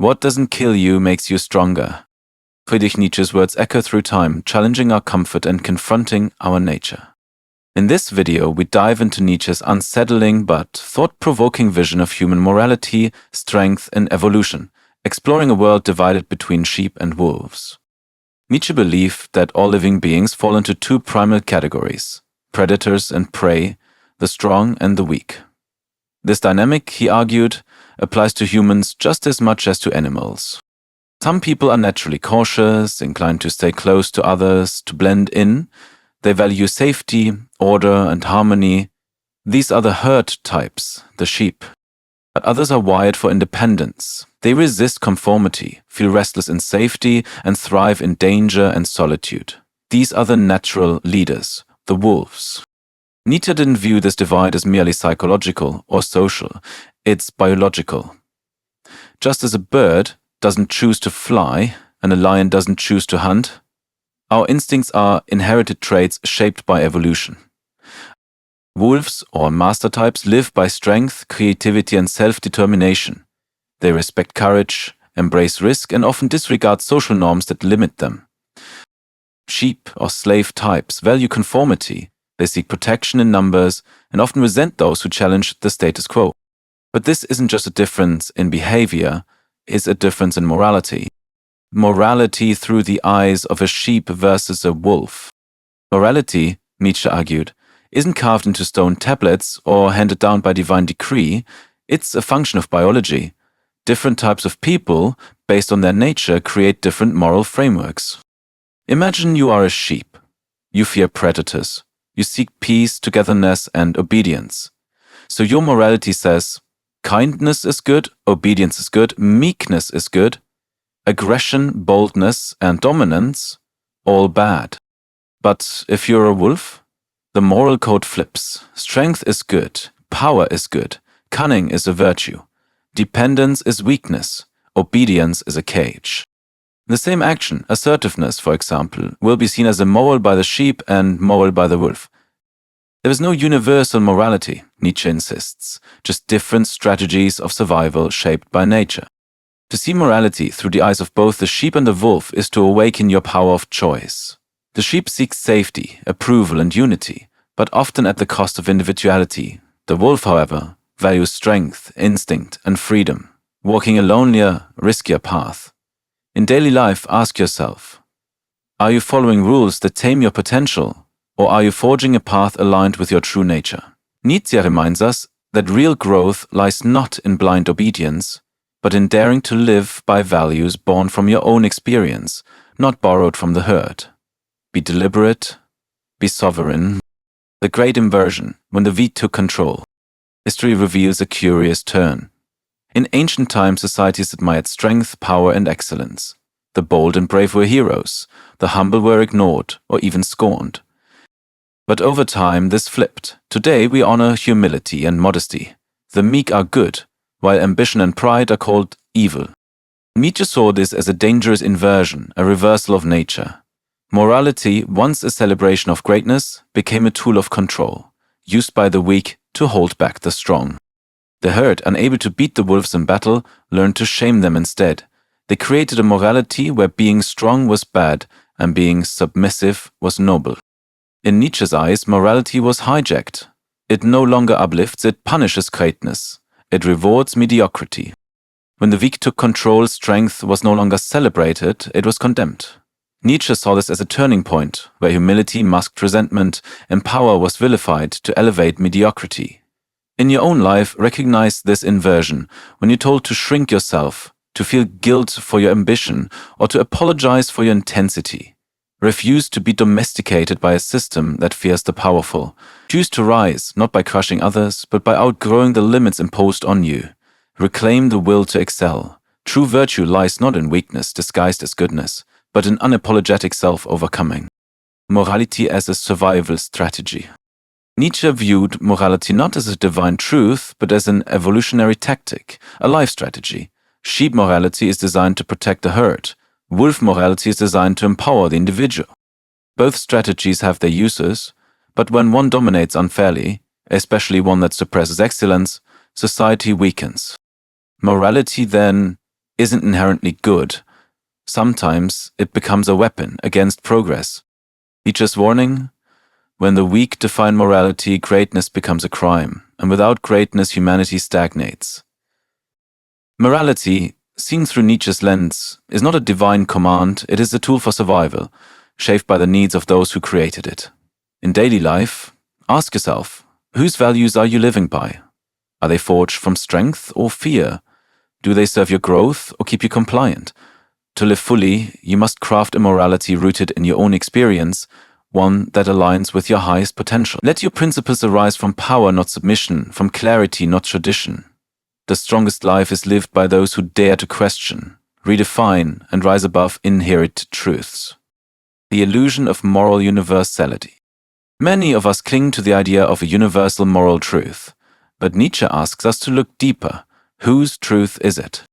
What doesn't kill you makes you stronger. Friedrich Nietzsche's words echo through time, challenging our comfort and confronting our nature. In this video, we dive into Nietzsche's unsettling but thought-provoking vision of human morality, strength, and evolution, exploring a world divided between sheep and wolves. Nietzsche believed that all living beings fall into two primal categories: predators and prey, the strong and the weak. This dynamic, he argued, applies to humans just as much as to animals. Some people are naturally cautious, inclined to stay close to others, to blend in. They value safety, order, and harmony. These are the herd types, the sheep. But others are wired for independence. They resist conformity, feel restless in safety, and thrive in danger and solitude. These are the natural leaders, the wolves. Nietzsche didn't view this divide as merely psychological or social. It's biological. Just as a bird doesn't choose to fly and a lion doesn't choose to hunt, our instincts are inherited traits shaped by evolution. Wolves, or master types, live by strength, creativity, and self-determination. They respect courage, embrace risk, and often disregard social norms that limit them. Sheep, or slave types, value conformity. They seek protection in numbers and often resent those who challenge the status quo. But this isn't just a difference in behavior, it's a difference in morality. Morality through the eyes of a sheep versus a wolf. Morality, Nietzsche argued, isn't carved into stone tablets or handed down by divine decree. It's a function of biology. Different types of people, based on their nature, create different moral frameworks. Imagine you are a sheep. You fear predators. You seek peace, togetherness, and obedience. So your morality says, kindness is good, obedience is good, meekness is good, aggression, boldness, and dominance, all bad. But if you're a wolf, the moral code flips. Strength is good, power is good, cunning is a virtue, dependence is weakness, obedience is a cage. The same action, assertiveness, for example, will be seen as immoral by the sheep and moral by the wolf. There is no universal morality, Nietzsche insists, just different strategies of survival shaped by nature. To see morality through the eyes of both the sheep and the wolf is to awaken your power of choice. The sheep seeks safety, approval, and unity, but often at the cost of individuality. The wolf, however, values strength, instinct, and freedom, walking a lonelier, riskier path. In daily life, ask yourself, are you following rules that tame your potential, or are you forging a path aligned with your true nature? Nietzsche reminds us that real growth lies not in blind obedience, but in daring to live by values born from your own experience, not borrowed from the herd. Be deliberate, be sovereign. The Great Inversion, when the wheat took control. History reveals a curious turn. In ancient times, societies admired strength, power, and excellence. The bold and brave were heroes. The humble were ignored or even scorned. But over time, this flipped. Today, we honor humility and modesty. The meek are good, while ambition and pride are called evil. Nietzsche saw this as a dangerous inversion, a reversal of nature. Morality, once a celebration of greatness, became a tool of control, used by the weak to hold back the strong. The herd, unable to beat the wolves in battle, learned to shame them instead. They created a morality where being strong was bad and being submissive was noble. In Nietzsche's eyes, morality was hijacked. It no longer uplifts, it punishes greatness. It rewards mediocrity. When the weak took control, strength was no longer celebrated, it was condemned. Nietzsche saw this as a turning point, where humility masked resentment and power was vilified to elevate mediocrity. In your own life, recognize this inversion when you're told to shrink yourself, to feel guilt for your ambition, or to apologize for your intensity. Refuse to be domesticated by a system that fears the powerful. Choose to rise, not by crushing others, but by outgrowing the limits imposed on you. Reclaim the will to excel. True virtue lies not in weakness disguised as goodness, but in unapologetic self-overcoming. Morality as a survival strategy. Nietzsche viewed morality not as a divine truth, but as an evolutionary tactic, a life strategy. Sheep morality is designed to protect the herd. Wolf morality is designed to empower the individual. Both strategies have their uses, but when one dominates unfairly, especially one that suppresses excellence, society weakens. Morality, then, isn't inherently good. Sometimes it becomes a weapon against progress. Nietzsche's warning: when the weak define morality, greatness becomes a crime, and without greatness, humanity stagnates. Morality, seen through Nietzsche's lens, is not a divine command, it is a tool for survival, shaped by the needs of those who created it. In daily life, ask yourself, whose values are you living by? Are they forged from strength or fear? Do they serve your growth or keep you compliant? To live fully, you must craft a morality rooted in your own experience, one that aligns with your highest potential. Let your principles arise from power, not submission, from clarity, not tradition. The strongest life is lived by those who dare to question, redefine, and rise above inherited truths. The illusion of moral universality. Many of us cling to the idea of a universal moral truth, but Nietzsche asks us to look deeper. Whose truth is it?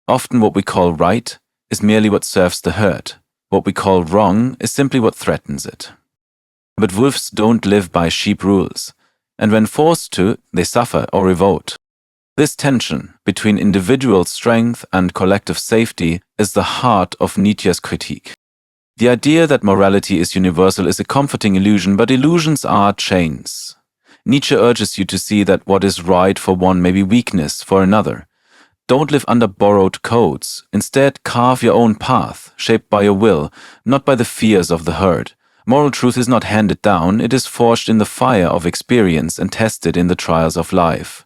Often what we call right is merely what serves the herd. What we call wrong is simply what threatens it. But wolves don't live by sheep rules, and when forced to, they suffer or revolt. This tension between individual strength and collective safety is the heart of Nietzsche's critique. The idea that morality is universal is a comforting illusion, but illusions are chains. Nietzsche urges you to see that what is right for one may be weakness for another. Don't live under borrowed codes. Instead, carve your own path, shaped by your will, not by the fears of the herd. Moral truth is not handed down, it is forged in the fire of experience and tested in the trials of life.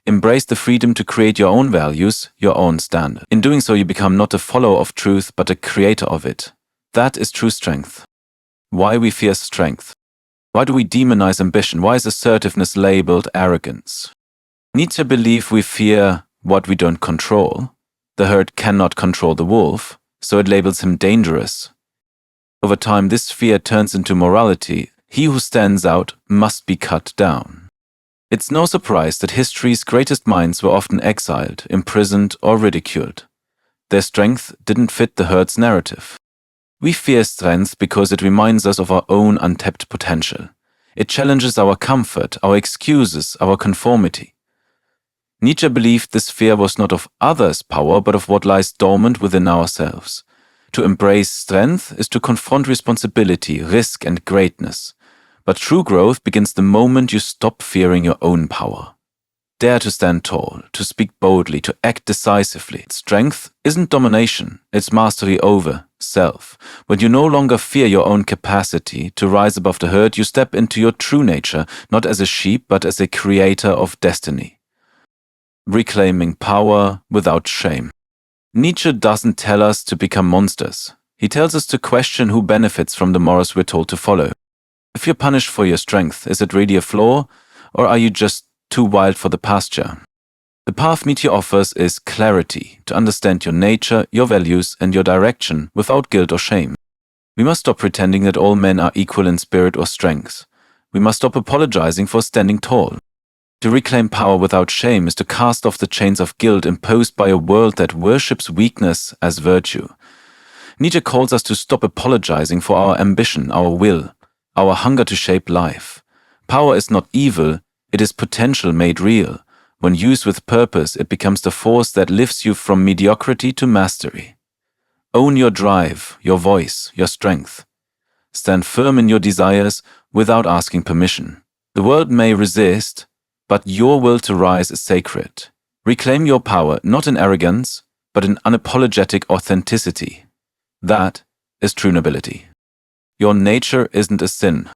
Embrace the freedom to create your own values, your own standard. In doing so, you become not a follower of truth, but a creator of it. That is true strength. Why we fear strength? Why do we demonize ambition? Why is assertiveness labeled arrogance? Nietzsche believed we fear what we don't control. The herd cannot control the wolf, so it labels him dangerous. Over time, this fear turns into morality. He who stands out must be cut down. It's no surprise that history's greatest minds were often exiled, imprisoned, or ridiculed. Their strength didn't fit the herd's narrative. We fear strength because it reminds us of our own untapped potential. It challenges our comfort, our excuses, our conformity. Nietzsche believed this fear was not of others' power, but of what lies dormant within ourselves. To embrace strength is to confront responsibility, risk, and greatness. But true growth begins the moment you stop fearing your own power. Dare to stand tall, to speak boldly, to act decisively. Strength isn't domination, it's mastery over self. When you no longer fear your own capacity to rise above the herd, you step into your true nature, not as a sheep, but as a creator of destiny. Reclaiming power without shame. Nietzsche doesn't tell us to become monsters. He tells us to question who benefits from the morals we're told to follow. If you're punished for your strength, is it really a flaw, or are you just too wild for the pasture? The path Nietzsche offers is clarity, to understand your nature, your values, and your direction without guilt or shame. We must stop pretending that all men are equal in spirit or strength. We must stop apologizing for standing tall. To reclaim power without shame is to cast off the chains of guilt imposed by a world that worships weakness as virtue. Nietzsche calls us to stop apologizing for our ambition, our will, our hunger to shape life. Power is not evil, it is potential made real. When used with purpose, it becomes the force that lifts you from mediocrity to mastery. Own your drive, your voice, your strength. Stand firm in your desires without asking permission. The world may resist, but your will to rise is sacred. Reclaim your power not in arrogance, but in unapologetic authenticity. That is true nobility. Your nature isn't a sin.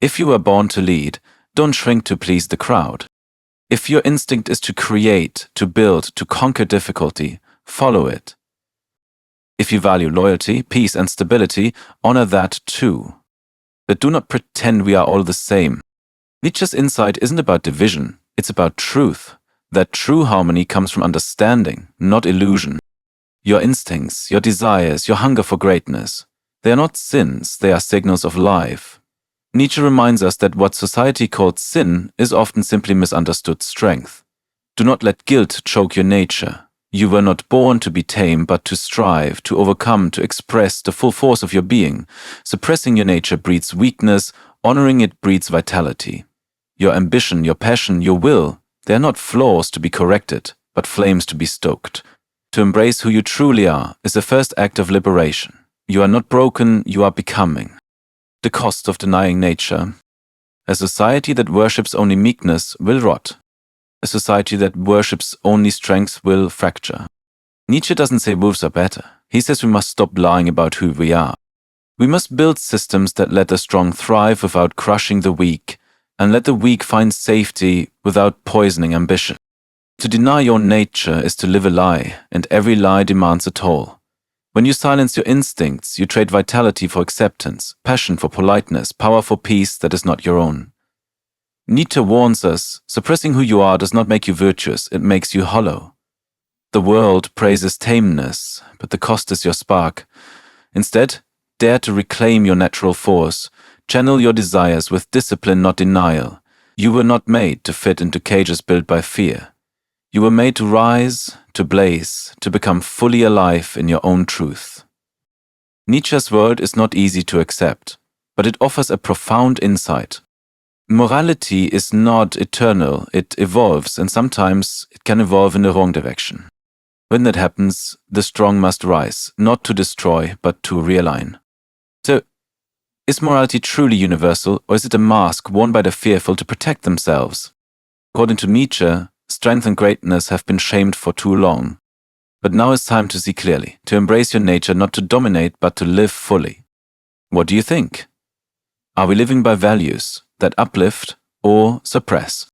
If you were born to lead, don't shrink to please the crowd. If your instinct is to create, to build, to conquer difficulty, follow it. If you value loyalty, peace, and stability, honor that too. But do not pretend we are all the same. Nietzsche's insight isn't about division, it's about truth. That true harmony comes from understanding, not illusion. Your instincts, your desires, your hunger for greatness, they are not sins, they are signals of life. Nietzsche reminds us that what society calls sin is often simply misunderstood strength. Do not let guilt choke your nature. You were not born to be tame, but to strive, to overcome, to express the full force of your being. Suppressing your nature breeds weakness, honoring it breeds vitality. Your ambition, your passion, your will, they are not flaws to be corrected, but flames to be stoked. To embrace who you truly are is the first act of liberation. You are not broken, you are becoming. The cost of denying nature. A society that worships only meekness will rot. A society that worships only strength will fracture. Nietzsche doesn't say wolves are better. He says we must stop lying about who we are. We must build systems that let the strong thrive without crushing the weak, and let the weak find safety without poisoning ambition. To deny your nature is to live a lie, and every lie demands a toll. When you silence your instincts, you trade vitality for acceptance, passion for politeness, power for peace that is not your own. Nietzsche warns us, suppressing who you are does not make you virtuous, it makes you hollow. The world praises tameness, but the cost is your spark. Instead, dare to reclaim your natural force, channel your desires with discipline, not denial. You were not made to fit into cages built by fear. You were made to rise, to blaze, to become fully alive in your own truth. Nietzsche's world is not easy to accept, but it offers a profound insight. Morality is not eternal, it evolves, and sometimes it can evolve in the wrong direction. When that happens, the strong must rise, not to destroy, but to realign. So, is morality truly universal, or is it a mask worn by the fearful to protect themselves? According to Nietzsche, strength and greatness have been shamed for too long. But now is time to see clearly, to embrace your nature, not to dominate, but to live fully. What do you think? Are we living by values that uplift or suppress?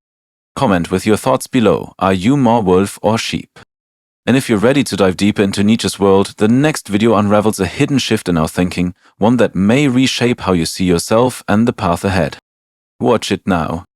Comment with your thoughts below. Are you more wolf or sheep? And if you're ready to dive deeper into Nietzsche's world, the next video unravels a hidden shift in our thinking, one that may reshape how you see yourself and the path ahead. Watch it now.